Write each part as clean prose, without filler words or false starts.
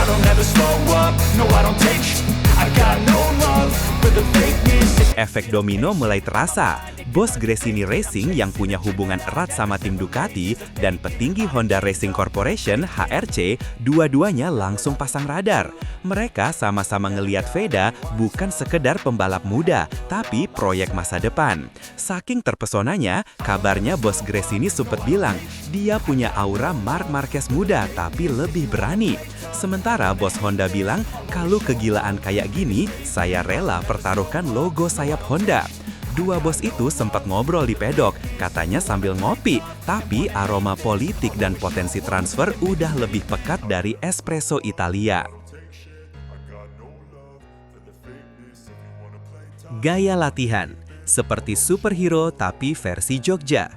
I don't ever slow up, no I don't take sh**. I got no love for the fakeness. Efek domino mulai terasa. Bos Gresini Racing yang punya hubungan erat sama tim Ducati dan petinggi Honda Racing Corporation (HRC), dua-duanya langsung pasang radar. Mereka sama-sama ngeliat Veda bukan sekedar pembalap muda, tapi proyek masa depan. Saking terpesonanya, kabarnya Bos Gresini sempat bilang, dia punya aura Marc Marquez muda tapi lebih berani. Sementara Bos Honda bilang, kalau kegilaan kayak gini, saya rela pertaruhkan logo sayap Honda. Dua bos itu sempat ngobrol di pedok, katanya sambil ngopi, tapi aroma politik dan potensi transfer udah lebih pekat dari espresso Italia. Gaya latihan, seperti superhero tapi versi Jogja.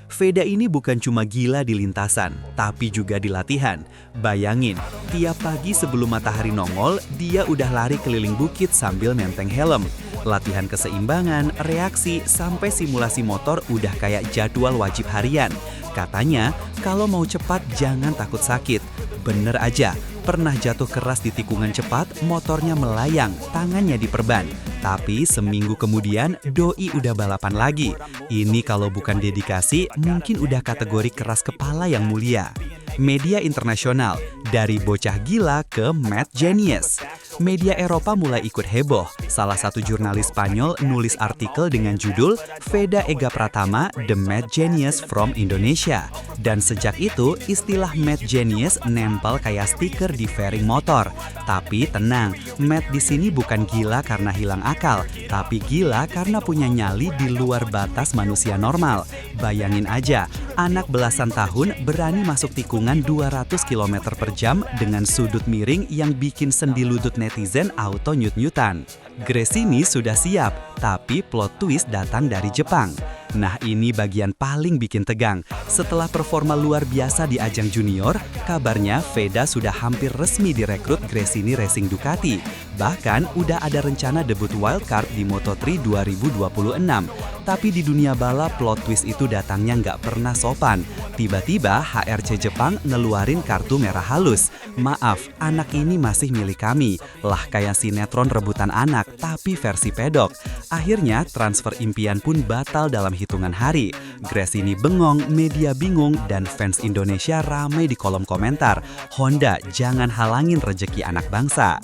Veda ini bukan cuma gila di lintasan, tapi juga di latihan. Bayangin, tiap pagi sebelum matahari nongol, dia udah lari keliling bukit sambil menteng helm. Latihan keseimbangan, reaksi, sampai simulasi motor udah kayak jadwal wajib harian. Katanya, kalau mau cepat jangan takut sakit. Bener aja, pernah jatuh keras di tikungan cepat, motornya melayang, tangannya diperban. Tapi seminggu kemudian, doi udah balapan lagi. Ini kalau bukan dedikasi, mungkin udah kategori keras kepala yang mulia. Media internasional, dari bocah gila ke mad genius. Media Eropa mulai ikut heboh. Salah satu jurnalis Spanyol nulis artikel dengan judul Veda Ega Pratama, The Mad Genius from Indonesia. Dan sejak itu, istilah mad genius nempel kayak stiker di fairing motor. Tapi tenang, mad di sini bukan gila karena hilang akal, tapi gila karena punya nyali di luar batas manusia normal. Bayangin aja, anak belasan tahun berani masuk tikungan 200 km per jam dengan sudut miring yang bikin sendi lutut netizen auto nyut-nyutan. Gresini sudah siap, tapi plot twist datang dari Jepang. Nah, ini bagian paling bikin tegang. Setelah performa luar biasa di ajang junior, kabarnya Veda sudah hampir resmi direkrut Gresini Racing Ducati. Bahkan udah ada rencana debut wildcard di Moto3 2026. Tapi di dunia balap, plot twist itu datangnya nggak pernah sopan. Tiba-tiba HRC Jepang ngeluarin kartu merah halus. Maaf, anak ini masih milik kami. Lah kayak sinetron rebutan anak, tapi versi pedok. Akhirnya transfer impian pun batal dalam hitungan hari. Gresini bengong, media bingung, dan fans Indonesia ramai di kolom komentar. Honda, jangan halangin rejeki anak bangsa.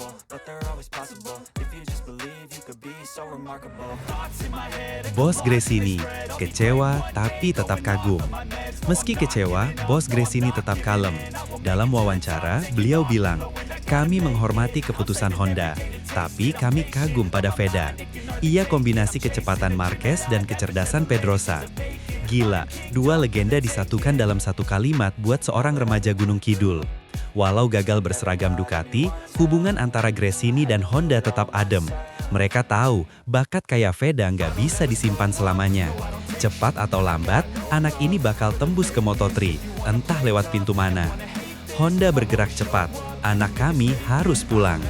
Bos Gresini, kecewa tapi tetap kagum. Meski kecewa, Bos Gresini tetap kalem. Dalam wawancara, beliau bilang, kami menghormati keputusan Honda, tapi kami kagum pada Veda. Ia kombinasi kecepatan Marquez dan kecerdasan Pedrosa. Gila, dua legenda disatukan dalam satu kalimat buat seorang remaja Gunung Kidul. Walau gagal berseragam Ducati, hubungan antara Gresini dan Honda tetap adem. Mereka tahu, bakat kayak Veda nggak bisa disimpan selamanya. Cepat atau lambat, anak ini bakal tembus ke Moto3, entah lewat pintu mana. Honda bergerak cepat, anak kami harus pulang.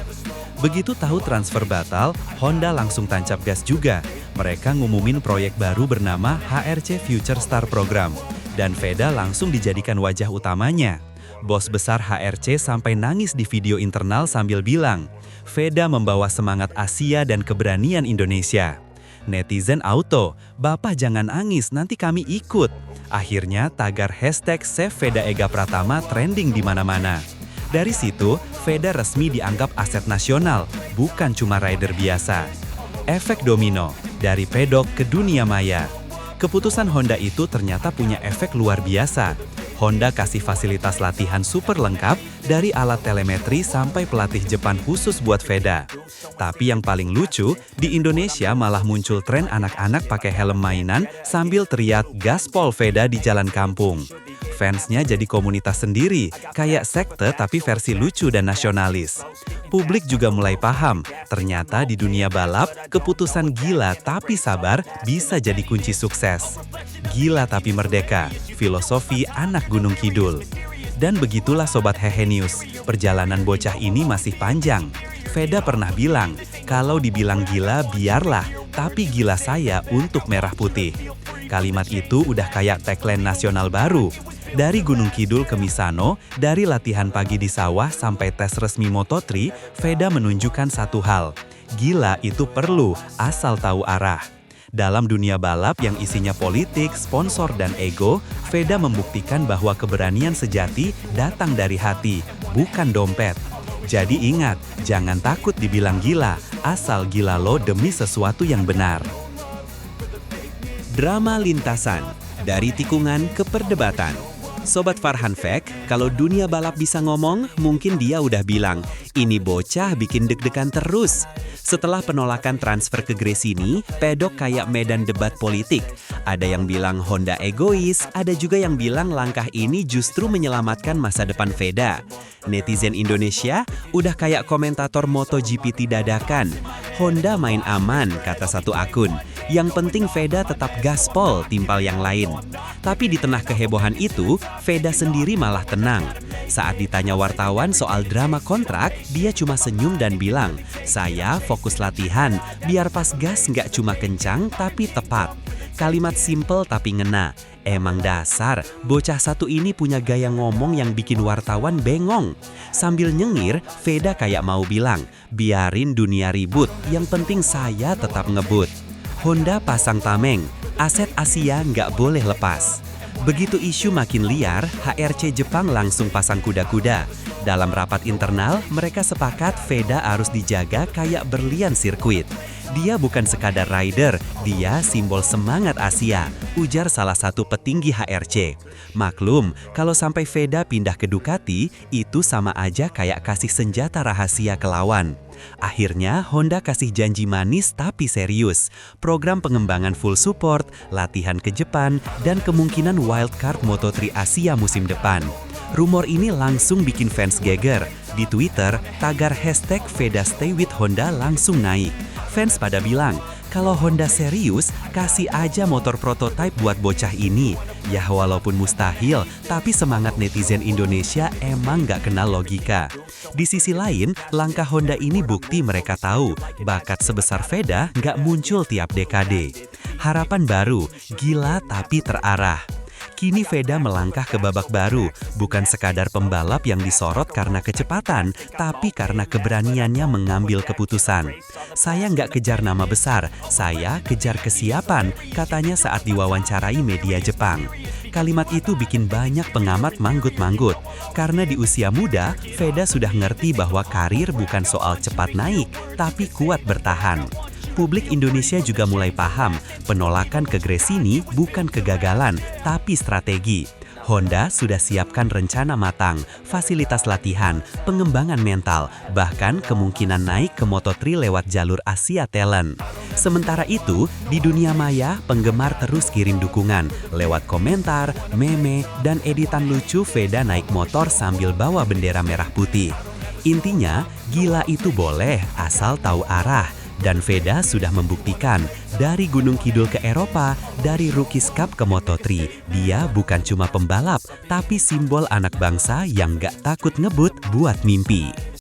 Begitu tahu transfer batal, Honda langsung tancap gas juga. Mereka ngumumin proyek baru bernama HRC Future Star Program. Dan Veda langsung dijadikan wajah utamanya. Bos besar HRC sampai nangis di video internal sambil bilang, Veda membawa semangat Asia dan keberanian Indonesia. Netizen auto, Bapak jangan nangis, nanti kami ikut. Akhirnya tagar hashtag Save Veda Ega Pratama trending di mana-mana. Dari situ, Veda resmi dianggap aset nasional, bukan cuma rider biasa. Efek domino, dari pedok ke dunia maya. Keputusan Honda itu ternyata punya efek luar biasa. Honda kasih fasilitas latihan super lengkap, dari alat telemetri sampai pelatih Jepang khusus buat Veda. Tapi yang paling lucu, di Indonesia malah muncul tren anak-anak pakai helm mainan sambil teriak gaspol Veda di jalan kampung. Fansnya jadi komunitas sendiri, kayak sekte tapi versi lucu dan nasionalis. Publik juga mulai paham, ternyata di dunia balap, keputusan gila tapi sabar bisa jadi kunci sukses. Gila tapi merdeka, filosofi anak Gunung Kidul. Dan begitulah Sobat Hehe News, perjalanan bocah ini masih panjang. Veda pernah bilang, kalau dibilang gila biarlah, tapi gila saya untuk merah putih. Kalimat itu udah kayak tagline nasional baru. Dari Gunung Kidul ke Misano, dari latihan pagi di sawah sampai tes resmi Moto3, Veda menunjukkan satu hal. Gila itu perlu, asal tahu arah. Dalam dunia balap yang isinya politik, sponsor, dan ego, Veda membuktikan bahwa keberanian sejati datang dari hati, bukan dompet. Jadi ingat, jangan takut dibilang gila, asal gila lo demi sesuatu yang benar. Drama lintasan, dari tikungan ke perdebatan. Sobat Farhan Fact, kalau dunia balap bisa ngomong, mungkin dia udah bilang, ini bocah bikin deg-degan terus. Setelah penolakan transfer ke Gresini, pedok kayak medan debat politik. Ada yang bilang Honda egois, ada juga yang bilang langkah ini justru menyelamatkan masa depan Veda. Netizen Indonesia udah kayak komentator MotoGP dadakan. Honda main aman, kata satu akun. Yang penting Veda tetap gaspol timpal yang lain. Tapi di tengah kehebohan itu, Veda sendiri malah tenang. Saat ditanya wartawan soal drama kontrak, dia cuma senyum dan bilang, saya fokus latihan, biar pas gas nggak cuma kencang tapi tepat. Kalimat simple tapi ngena. Emang dasar, bocah satu ini punya gaya ngomong yang bikin wartawan bengong. Sambil nyengir, Veda kayak mau bilang, biarin dunia ribut, yang penting saya tetap ngebut. Honda pasang tameng, aset Asia nggak boleh lepas. Begitu isu makin liar, HRC Jepang langsung pasang kuda-kuda. Dalam rapat internal, mereka sepakat Veda harus dijaga kayak berlian sirkuit. Dia bukan sekadar rider, dia simbol semangat Asia, ujar salah satu petinggi HRC. Maklum, kalau sampai Veda pindah ke Ducati, itu sama aja kayak kasih senjata rahasia ke lawan. Akhirnya, Honda kasih janji manis tapi serius. Program pengembangan full support, latihan ke Jepang, dan kemungkinan wildcard Moto3 Asia musim depan. Rumor ini langsung bikin fans geger. Di Twitter, tagar hashtag Veda Stay with Honda langsung naik. Fans pada bilang, kalau Honda serius, kasih aja motor prototipe buat bocah ini. Ya walaupun mustahil, tapi semangat netizen Indonesia emang nggak kenal logika. Di sisi lain, langkah Honda ini bukti mereka tahu, bakat sebesar Veda nggak muncul tiap dekade. Harapan baru, gila tapi terarah. Kini Veda melangkah ke babak baru, bukan sekadar pembalap yang disorot karena kecepatan, tapi karena keberaniannya mengambil keputusan. Saya nggak kejar nama besar, saya kejar kesiapan, katanya saat diwawancarai media Jepang. Kalimat itu bikin banyak pengamat manggut-manggut, karena di usia muda, Veda sudah ngerti bahwa karir bukan soal cepat naik, tapi kuat bertahan. Publik Indonesia juga mulai paham, penolakan ke Gresini bukan kegagalan, tapi strategi. Honda sudah siapkan rencana matang, fasilitas latihan, pengembangan mental, bahkan kemungkinan naik ke Moto3 lewat jalur Asia Talent. Sementara itu, di dunia maya, penggemar terus kirim dukungan lewat komentar, meme, dan editan lucu Veda naik motor sambil bawa bendera merah putih. Intinya, gila itu boleh asal tahu arah. Dan Veda sudah membuktikan, dari Gunung Kidul ke Eropa, dari Rookies Cup ke Moto3, dia bukan cuma pembalap, tapi simbol anak bangsa yang gak takut ngebut buat mimpi.